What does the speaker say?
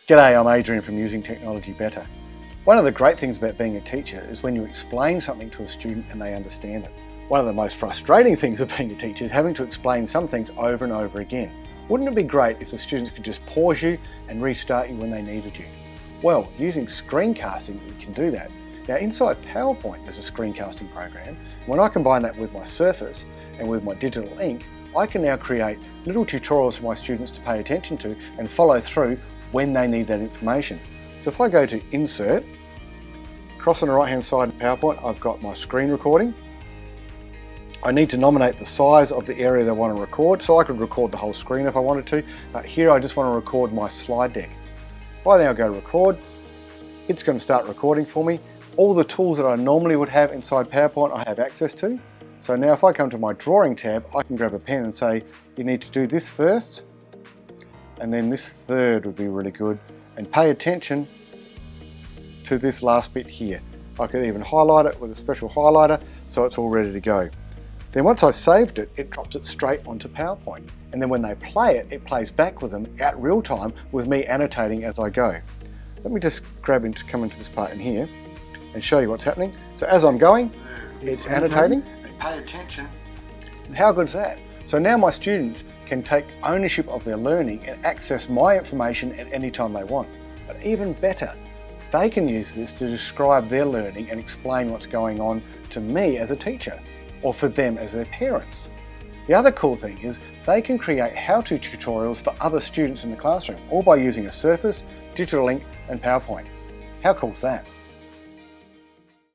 G'day, I'm Adrian from Using Technology Better. One of the great things about being a teacher is when you explain something to a student and they understand it. One of the most frustrating things of being a teacher is having to explain some things over and over again. Wouldn't it be great if the students could just pause you and restart you when they needed you? Well, using screencasting, we can do that. Now, inside PowerPoint there's a screencasting program. When I combine that with my Surface and with my digital ink, I can now create little tutorials for my students to pay attention to and follow through when they need that information. So if I go to Insert, across on the right hand side of PowerPoint, I've got my screen recording. I need to nominate the size of the area that I want to record, so I could record the whole screen if I wanted to. Here I just want to record my slide deck. If I now go record, it's going to start recording for me. All the tools that I normally would have inside PowerPoint I have access to. So now if I come to my drawing tab, I can grab a pen and say, you need to do this first, and then this third would be really good, and pay attention to this last bit here. I could even highlight it with a special highlighter so it's all ready to go. Then once I saved it, it drops it straight onto PowerPoint. And then when they play it, it plays back with them at real time with me annotating as I go. Let me just come into this part in here and show you what's happening. So as I'm going, it's annotating. And pay attention. And how good is that? So now my students can take ownership of their learning and access my information at any time they want. But even better, they can use this to describe their learning and explain what's going on to me as a teacher, or for them as their parents. The other cool thing is they can create how-to tutorials for other students in the classroom, all by using a Surface, digital ink and PowerPoint. How cool is that?